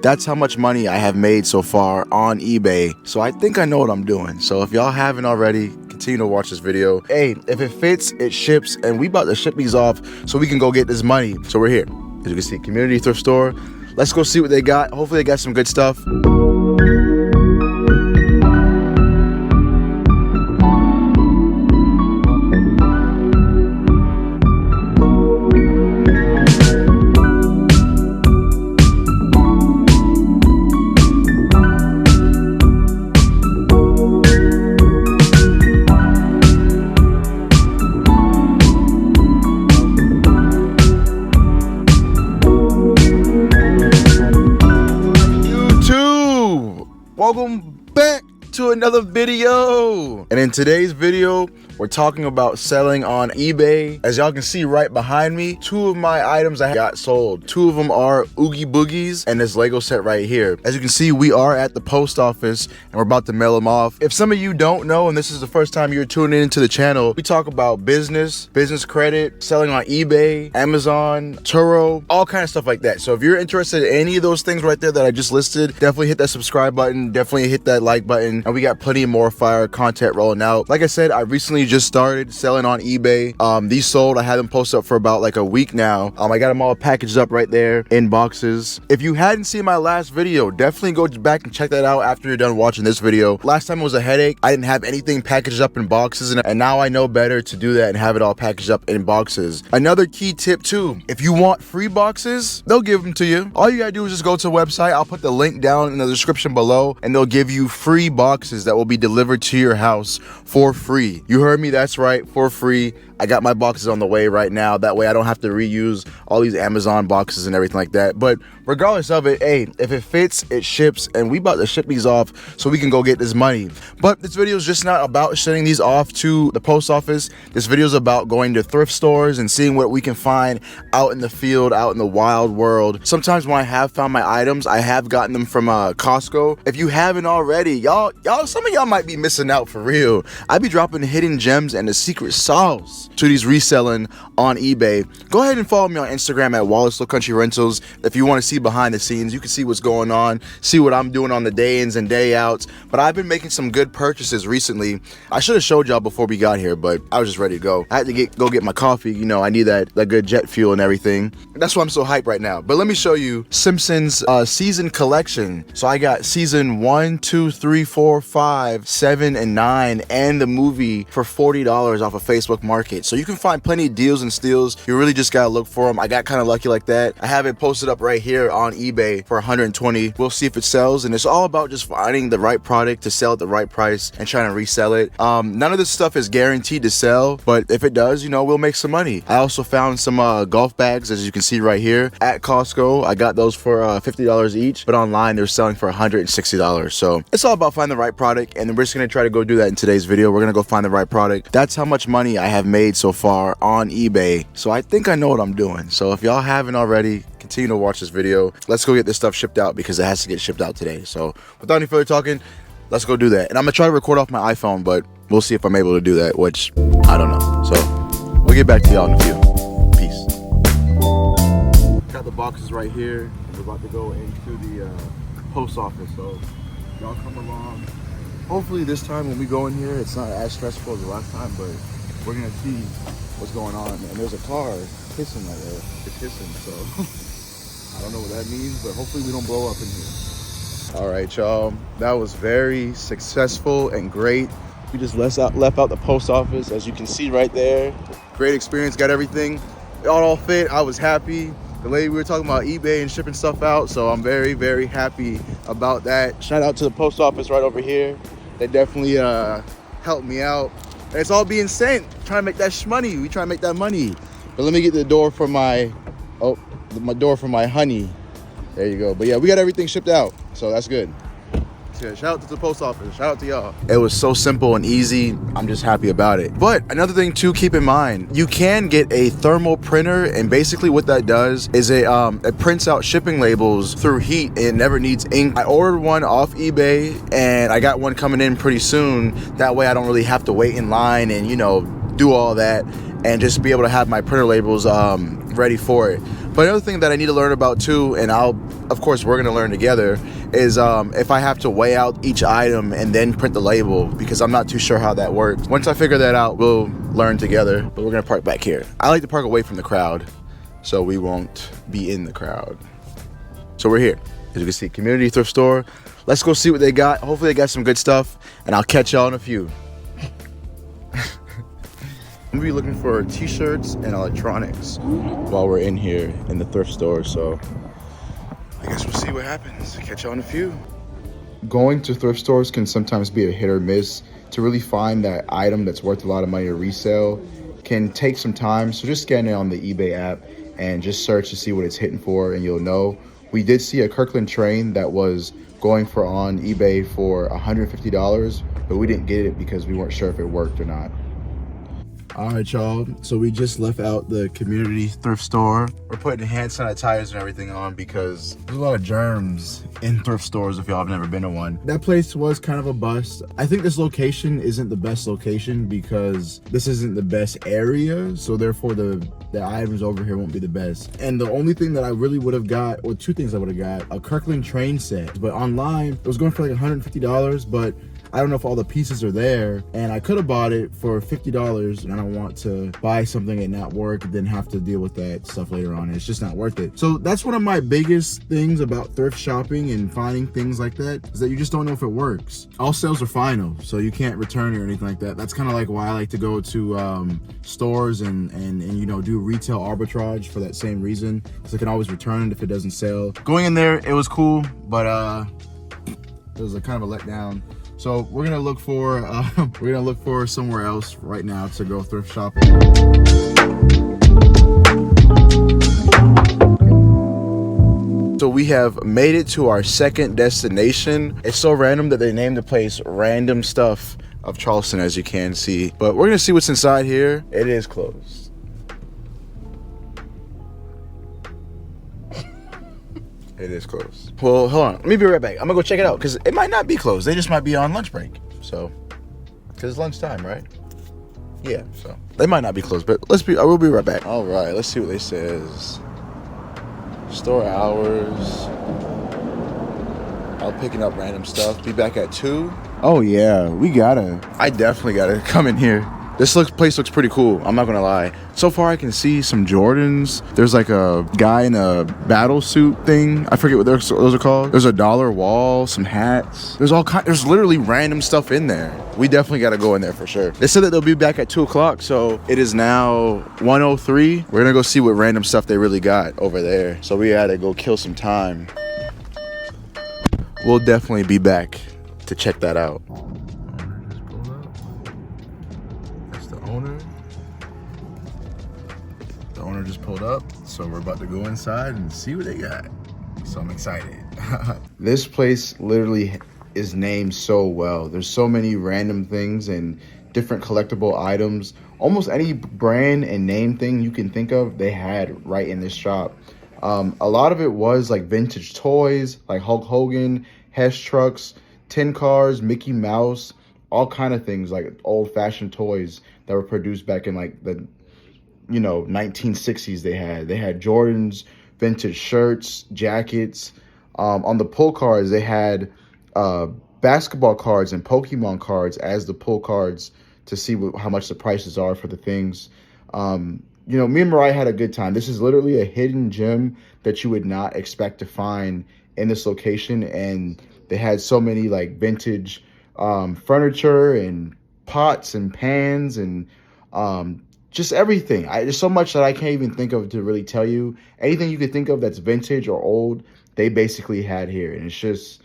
That's how much money I have made so far on eBay. So I think I know what I'm doing. So if y'all haven't already, continue to watch this video. Hey, if it fits, it ships, and we about to ship these off so we can go get this money. So we're here. As you can see, community thrift store. Let's go see what they got. Hopefully they got some good stuff. Welcome back to another video. And in today's video, we're talking about selling on eBay. As y'all can see right behind me, two of my items I got sold. Two of them are Oogie Boogies and this Lego set right here. As you can see, we are at the post office and we're about to mail them off. If some of you don't know, and this is the first time you're tuning into the channel, we talk about business credit, selling on eBay, Amazon, Turo, all kind of stuff like that. So if you're interested in any of those things right there that I just listed, definitely hit that subscribe button, definitely hit that like button, and we got plenty more fire content rolling out. Like I said, I recently just started selling on eBay. These sold. I had them posted up for about like a week now. I got them all packaged up right there in boxes. If you hadn't seen my last video, definitely go back and check that out after you're done watching this video. Last time it was a headache. I didn't have anything packaged up in boxes, and now I know better to do that and have it all packaged up in boxes. Another key tip too, if you want free boxes, they'll give them to you. All you gotta do is just go to the website. I'll put the link down in the description below, and they'll give you free boxes that will be delivered to your house for free. You heard me, that's right, for free. I got my boxes on the way right now. That way I don't have to reuse all these Amazon boxes and everything like that. But regardless of it, hey, if it fits, it ships, and we about to ship these off so we can go get this money. But this video is just not about sending these off to the post office. This video is about going to thrift stores and seeing what we can find out in the field, out in the wild world. Sometimes when I have found my items, I have gotten them from Costco. If you haven't already, y'all, some of y'all might be missing out for real. I be dropping hidden gems and the secret sauce to these reselling on eBay. Go ahead and follow me on Instagram at Wallace Low Country Rentals. If you want to see behind the scenes, you can see what's going on, see what I'm doing on the day ins and day outs. But I've been making some good purchases recently. I should have showed y'all before we got here, but I was just ready to go. I had to go get my coffee. You know, I need that good jet fuel and everything. That's why I'm so hyped right now. But let me show you Simpsons season collection. So I got season 1, 2, 3, 4, 5, 7, and 9, and the movie for $40 off of Facebook Market. So you can find plenty of deals and steals. You really just gotta look for them. I got kind of lucky like that. I have it posted up right here on eBay for $120. We'll see if it sells, and it's all about just finding the right product to sell at the right price and trying to resell it. None of this stuff is guaranteed to sell, but if it does, you know, we'll make some money. I also found some golf bags, as you can see right here at Costco. I got those for $50 each, but online they're selling for $160. So it's all about finding the right product, and we're just gonna try to go do that in today's video. We're gonna go find the right product. That's how much money I have made so far on eBay. So I think I know what I'm doing. So if y'all haven't already, continue to watch this video. Let's go get this stuff shipped out because it has to get shipped out today. So without any further talking, let's go do that. And I'm gonna try to record off my iPhone, but we'll see if I'm able to do that, which I don't know. So we'll get back to y'all in a few. Peace. Got the boxes right here. We're about to go into the post office. So y'all come along. Hopefully this time when we go in here, it's not as stressful as the last time, but we're gonna see what's going on. And there's a car hissing right there. It's hissing, so I don't know what that means, but hopefully we don't blow up in here. All right, y'all, that was very successful and great. We just left out the post office, as you can see right there. Great experience, got everything. It all fit, I was happy. The lady, we were talking about eBay and shipping stuff out, so I'm very, very happy about that. Shout out to the post office right over here. They definitely helped me out. And it's all being sent. Trying to make that money. We trying to make that money. But let me get the door for my door for my honey. There you go. But yeah, we got everything shipped out, so that's good. Yeah, shout out to the post office. Shout out to y'all. It was so simple and easy. I'm just happy about it. But another thing to keep in mind, you can get a thermal printer, and basically what that does is it prints out shipping labels through heat. It never needs ink. I ordered one off eBay, and I got one coming in pretty soon. That way I don't really have to wait in line and, you know, do all that, and just be able to have my printer labels ready for it. But another thing that I need to learn about too, and of course we're gonna learn together, is if I have to weigh out each item and then print the label, because I'm not too sure how that works. Once I figure that out, we'll learn together. But we're gonna park back here. I like to park away from the crowd, so we won't be in the crowd. So we're here, as you can see, community thrift store. Let's go see what they got. Hopefully they got some good stuff, and I'll catch y'all in a few. I'm gonna be looking for t-shirts and electronics while we're in here in the thrift store, so I guess we'll see what happens. Catch y'all in a few. Going to thrift stores can sometimes be a hit or miss. To really find that item that's worth a lot of money to resell can take some time, so just scan it on the eBay app and just search to see what it's hitting for, and you'll know. We did see a Kirkland train that was going for on eBay for $150, but we didn't get it because we weren't sure if it worked or not. All right, y'all, so we just left out the community thrift store. We're putting hand sanitizers and everything on because there's a lot of germs in thrift stores if y'all have never been to one. That place was kind of a bust. I think this location isn't the best location because this isn't the best area, so therefore the items over here won't be the best. And the only thing that I really would have got, or two things I would have got, a Kirkland train set. But online, it was going for like $150, but I don't know if all the pieces are there, and I could have bought it for $50, and I don't want to buy something and not work and then have to deal with that stuff later on. It's just not worth it. So that's one of my biggest things about thrift shopping and finding things like that, is that you just don't know if it works. All sales are final, so you can't return it or anything like that. That's kind of like why I like to go to stores and you know, do retail arbitrage for that same reason, because I can always return it if it doesn't sell. Going in there, it was cool, but it was a kind of a letdown. So we're gonna look for somewhere else right now to go thrift shopping. So we have made it to our second destination. It's so random that they named the place Random Stuff of Charleston, as you can see. But we're gonna see what's inside here. It is closed. It is closed. Well, hold on. Let me be right back. I'm gonna go check it out because it might not be closed. They just might be on lunch break. So, because it's lunchtime, right? Yeah. So they might not be closed, but I will be right back. All right. Let's see what they says. Store hours. I'll picking up random stuff. Be back at 2. Oh yeah, I definitely gotta come in here. This place looks pretty cool, I'm not gonna lie. So far I can see some Jordans. There's like a guy in a battle suit thing. I forget what those are called. There's a dollar wall, some hats. There's literally random stuff in there. We definitely gotta go in there for sure. They said that they'll be back at 2 o'clock, so it is now 1:03. We're gonna go see what random stuff they really got over there. So we gotta go kill some time. We'll definitely be back to check that out. The owner just pulled up, so we're about to go inside and see what they got. So I'm excited. This place literally is named so well. There's so many random things and different collectible items. Almost any brand and name thing you can think of, they had right in this shop. A lot of it was like vintage toys, like Hulk Hogan, Hess trucks, tin cars, Mickey Mouse, all kind of things, like old-fashioned toys that were produced back in like the 1960s. They had Jordans, vintage shirts, jackets. On the pull cards, they had basketball cards and Pokemon cards as the pull cards to see how much the prices are for the things. Me and Mariah had a good time. This is literally a hidden gem that you would not expect to find in this location, and they had so many like vintage furniture and pots and pans and just everything. There's so much that I can't even think of to really tell you. Anything you could think of that's vintage or old, they basically had here, and it's just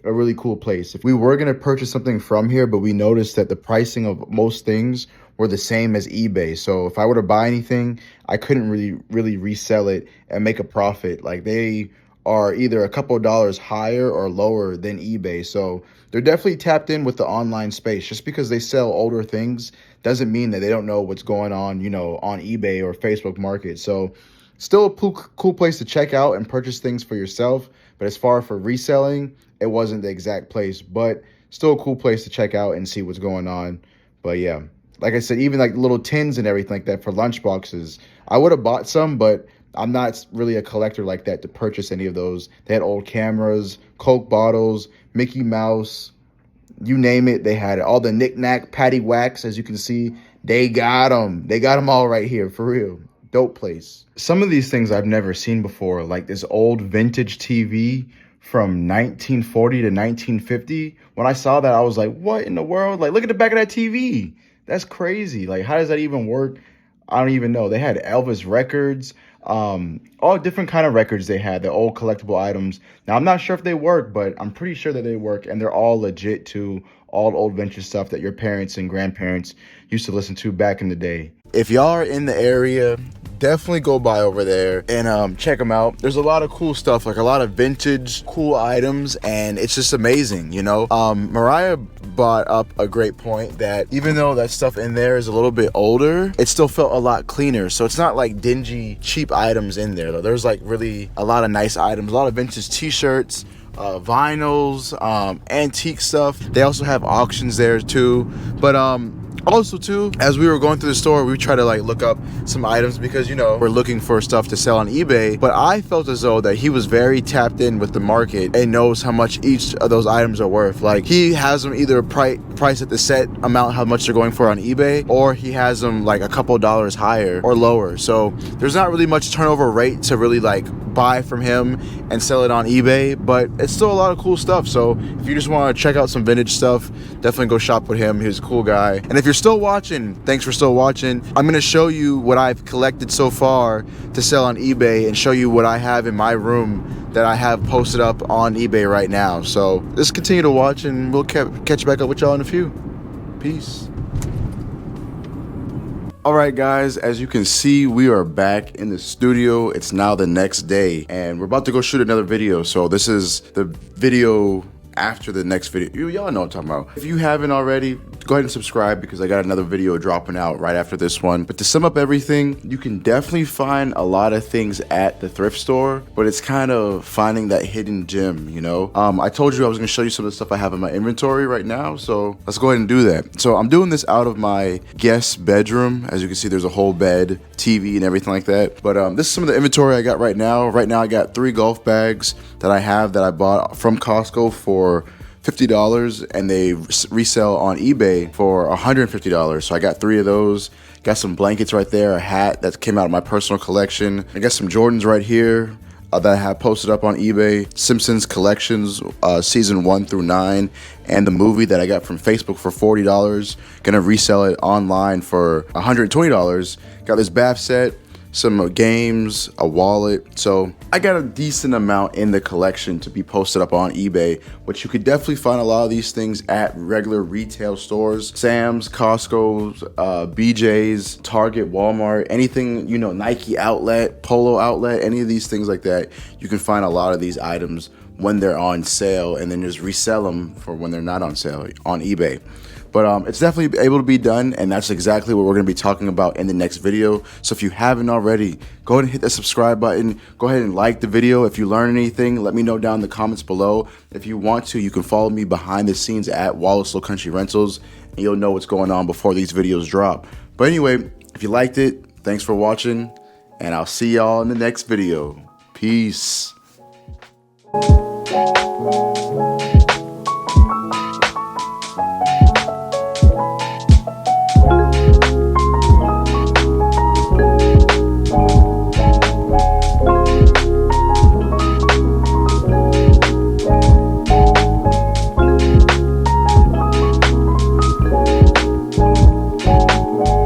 a really cool place. If we were going to purchase something from here, but we noticed that the pricing of most things were the same as eBay. So if I were to buy anything, I couldn't really resell it and make a profit. Like, they are either a couple of dollars higher or lower than eBay. So they're definitely tapped in with the online space. Just because they sell older things doesn't mean that they don't know what's going on, on eBay or Facebook Market. So still a cool place to check out and purchase things for yourself. But as far for reselling, it wasn't the exact place, but still a cool place to check out and see what's going on. But yeah, like I said, even like little tins and everything like that for lunch boxes, I would have bought some, but I'm not really a collector like that to purchase any of those. They had old cameras, Coke bottles, Mickey Mouse, you name it, they had it. All the knick-knack, patty whacks, as you can see, they got them. They got them all right here, for real. Dope place. Some of these things I've never seen before, like this old vintage TV from 1940 to 1950. When I saw that, I was like, what in the world? Like, look at the back of that TV. That's crazy. Like, how does that even work? I don't even know. They had Elvis records, all different kind of records they had, the old collectible items. Now, I'm not sure if they work, but I'm pretty sure that they work, and they're all legit too, all old vintage stuff that your parents and grandparents used to listen to back in the day. If y'all are in the area, definitely go by over there and check them out. There's a lot of cool stuff, like a lot of vintage cool items, and it's just amazing, you know. Mariah brought up a great point that even though that stuff in there is a little bit older, it still felt a lot cleaner. So it's not like dingy cheap items in there though. There's like really a lot of nice items, a lot of vintage t-shirts, vinyls, antique stuff. They also have auctions there too, but also too, as we were going through the store, we tried to like look up some items because, you know, we're looking for stuff to sell on eBay. But I felt as though that he was very tapped in with the market and knows how much each of those items are worth. Like, he has them either price at the set amount how much they're going for on eBay, or he has them like a couple dollars higher or lower. So there's not really much turnover rate to really like buy from him and sell it on eBay, but it's still a lot of cool stuff. So if you just want to check out some vintage stuff, definitely go shop with him. He's a cool guy. And if you're still watching, thanks for still watching. I'm going to show you what I've collected so far to sell on eBay and show you what I have in my room that I have posted up on eBay right now. So just continue to watch and we'll catch back up with y'all in a few. Peace. All right, guys, as you can see, we are back in the studio. It's now the next day and we're about to go shoot another video. So this is the video after the next video. Y'all know what I'm talking about. If you haven't already, go ahead and subscribe because I got another video dropping out right after this one. But to sum up everything, you can definitely find a lot of things at the thrift store, but it's kind of finding that hidden gem, you know? I told you I was gonna show you some of the stuff I have in my inventory right now, so let's go ahead and do that. So I'm doing this out of my guest bedroom. As you can see, there's a whole bed, TV, and everything like that. But this is some of the inventory I got right now. Right now I got 3 golf bags that I have that I bought from Costco for $50, and they resell on eBay for $150. So I got 3 of those. Got some blankets right there, a hat that came out of my personal collection. I got some Jordans right here that I have posted up on eBay. Simpsons collections, season 1 through 9, and the movie that I got from Facebook for $40. Gonna resell it online for $120. Got this bath set, some games, a wallet. So I got a decent amount in the collection to be posted up on eBay, but you could definitely find a lot of these things at regular retail stores: Sam's, Costco's, BJ's, Target, Walmart, anything, you know, Nike outlet, Polo outlet, any of these things like that. You can find a lot of these items when they're on sale and then just resell them for when they're not on sale on eBay. But it's definitely able to be done, and that's exactly what we're going to be talking about in the next video. So if you haven't already, go ahead and hit the subscribe button. Go ahead and like the video. If you learn anything, let me know down in the comments below. If you want to, you can follow me behind the scenes at Wallace Low Country Rentals, and you'll know what's going on before these videos drop. But anyway, if you liked it, thanks for watching, and I'll see y'all in the next video. Peace.